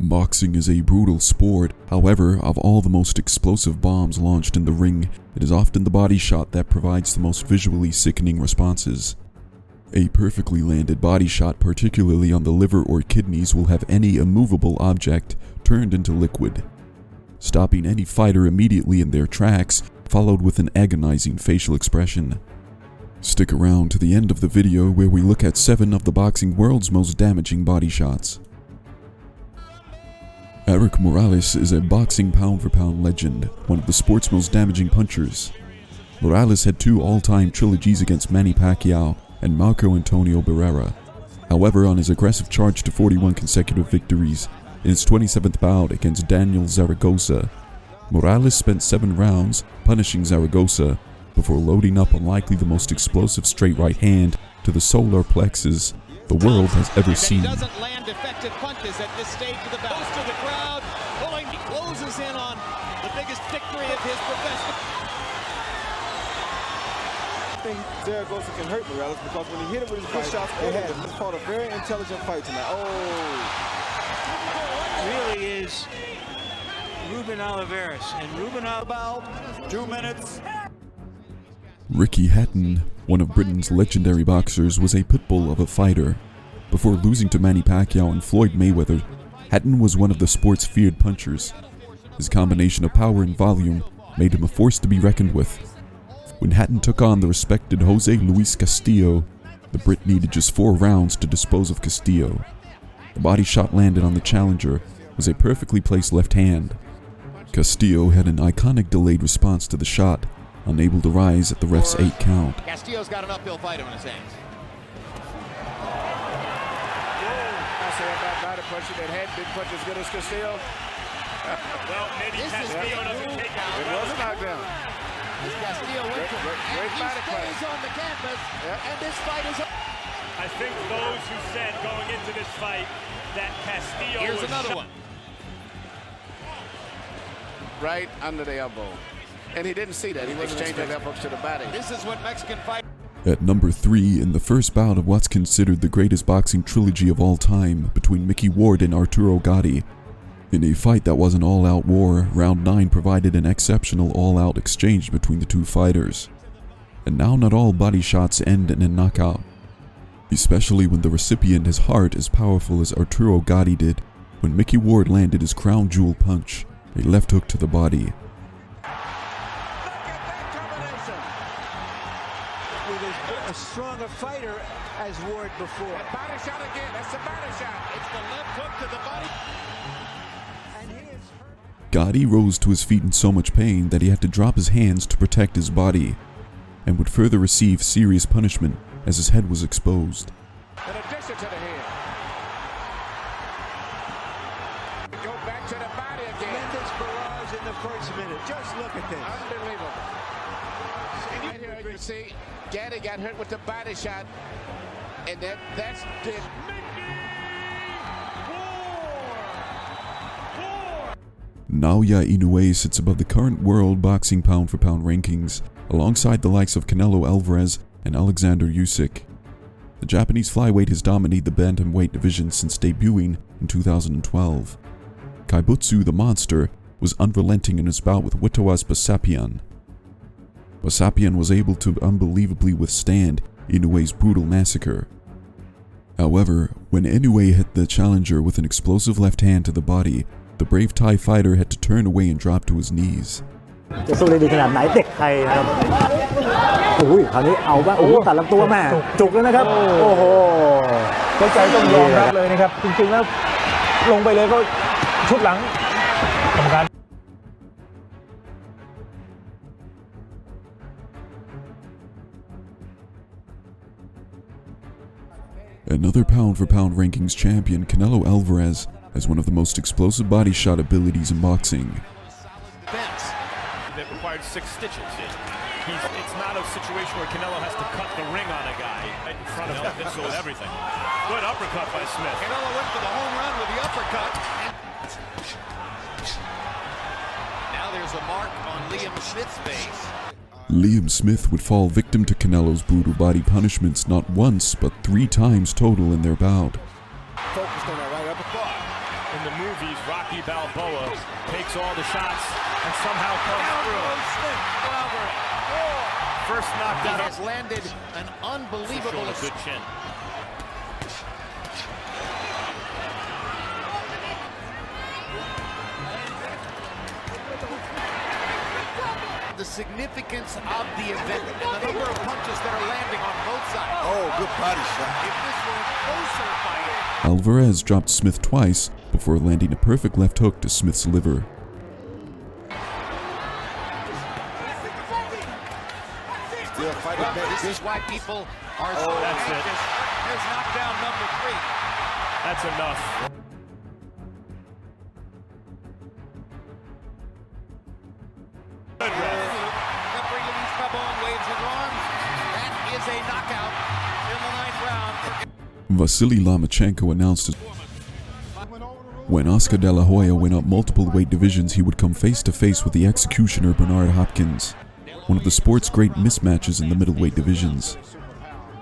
Boxing is a brutal sport. However, of all the most explosive bombs launched in the ring, it is often the body shot that provides the most visually sickening responses. A perfectly landed body shot, particularly on the liver or kidneys, will have any immovable object turned into liquid, stopping any fighter immediately in their tracks, followed with an agonizing facial expression. Stick around to the end of the video where we look at 7 of the boxing world's most damaging body shots. Erik Morales is a boxing pound-for-pound legend, one of the sport's most damaging punchers. Morales had 2 all-time trilogies against Manny Pacquiao and Marco Antonio Barrera. However, on his aggressive charge to 41 consecutive victories, in his 27th bout against Daniel Zaragoza, Morales spent 7 rounds punishing Zaragoza before loading up on likely the most explosive straight right hand to the solar plexus the world has ever seen. He doesn't land effective punches at this stage of the bout. Close to the crowd, pulling, he closes in on the biggest victory of his profession. I think Zaragoza can hurt Morales because when he hit him with his good shots, it's called a very intelligent fight tonight. Really is Ruben Alvarez, and Ruben about 2 minutes. Ricky Hatton, one of Britain's legendary boxers, was a pit bull of a fighter. Before losing to Manny Pacquiao and Floyd Mayweather, Hatton was one of the sport's feared punchers. His combination of power and volume made him a force to be reckoned with. When Hatton took on the respected Jose Luis Castillo, the Brit needed just 4 rounds to dispose of Castillo. The body shot landed on the challenger was a perfectly placed left hand. Castillo had an iconic delayed response to the shot, unable to rise at the ref's 8 count. Castillo's got an uphill fighter in his hands. I say about not a puncher that had big punch as good as Castillo. Well, maybe Castillo doesn't take out. It was a knockdown. Castillo went for it, and he stays on the canvas, and this fight is... I think those who said going into this fight that Castillo Here's was another one. Right under the elbow. And he didn't see that. He was exchanging elbows to the body. This is what Mexican fight. At number 3, in the first bout of what's considered the greatest boxing trilogy of all time between Mickey Ward and Arturo Gatti. In a fight that was an all-out war, round 9 provided an exceptional all-out exchange between the 2 fighters. And now not all body shots end in a knockout, especially when the recipient has heart as powerful as Arturo Gatti did when Mickey Ward landed his crown jewel punch, a left hook to the body. A stronger fighter as Ward before. Body shot again. That's the body shot. It's the left hook to the body. And he is hurt. Gatti rose to his feet in so much pain that he had to drop his hands to protect his body, and would further receive serious punishment as his head was exposed. In addition to the head. Go back to the body again. Tremendous barrage in the first minute. Just look at this. Unbelievable. Right here you can see Gatti got hurt with the body shot, and that's the Naoya Inoue sits above the current world boxing pound-for-pound rankings, alongside the likes of Canelo Alvarez and Alexander Usyk. The Japanese flyweight has dominated the bantamweight division since debuting in 2012. Kaibutsu the Monster was unrelenting in his bout with Wittawas Basapean. Basapean was able to unbelievably withstand Inoue's brutal massacre. However, when Inoue hit the challenger with an explosive left hand to the body, the brave Thai fighter had to turn away and drop to his knees. จะสู้ได้ดีขนาดไหนเด็กไทยครับอุ้ยคราวนี้เอาบ้างโอ้ตัดลำตัวแม่จุกแล้วนะครับโอ้โหเข้าใจต้องยอมรับเลยนะครับจริงๆแล้วลงไปเลยก็ชุดหลังกรรมการ Another pound-for-pound rankings champion, Canelo Alvarez, has one of the most explosive body shot abilities in boxing. That required 6 stitches. It's not a situation where Canelo has to cut the ring on a guy right in front of him. This was everything. Good uppercut by Smith. Canelo went for the home run with the uppercut. Now there's a mark on Liam Smith's face. Liam Smith would fall victim to Canelo's brutal body punishments not once but 3 times total in their bout. Focused on that right uppercut. In the movies, Rocky Balboa takes all the shots and somehow comes through. First knockdown. He has landed an unbelievable Good chin. the significance of the event and the number of punches that are landing on both sides. Oh, good body shot. If this were a closer fight. Alvarez dropped Smith twice before landing a perfect left hook to Smith's liver. Still fighting back. This is why people are so anxious. There's knockdown number 3. That's enough. Vasyl Lomachenko announced it. When Oscar de la Hoya went up multiple weight divisions, he would come face to face with the executioner Bernard Hopkins, one of the sport's great mismatches in the middleweight divisions.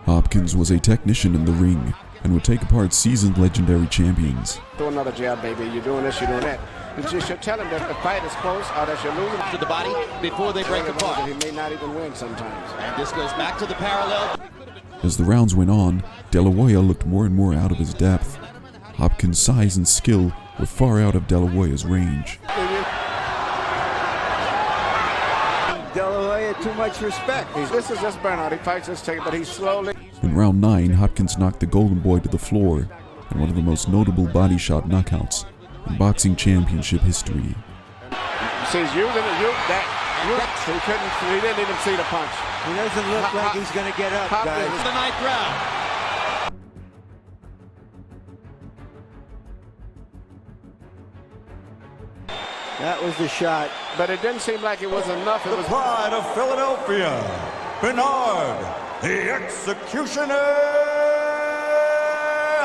Hopkins was a technician in the ring and would take apart seasoned legendary champions. Do another jab, baby. You're doing this, you're doing that. You should tell him that the fight is close or that you're losing. To the body before they break apart. He may not even win sometimes. And this goes back to the parallel. As the rounds went on, De La Hoya looked more and more out of his depth. Hopkins' size and skill were far out of De La Hoya's range. De La Hoya, too much respect. This is just Bernard. He fights this ticket, but he's slowly. In round 9, Hopkins knocked the Golden Boy to the floor in one of the most notable body shot knockouts in boxing championship history. He's using it. He didn't even see the punch. He doesn't look like he's going to get up, guys. The 9th round. That was the shot. But it didn't seem like it was enough. The pride of Philadelphia, Bernard, the Executioner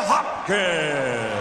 Hopkins.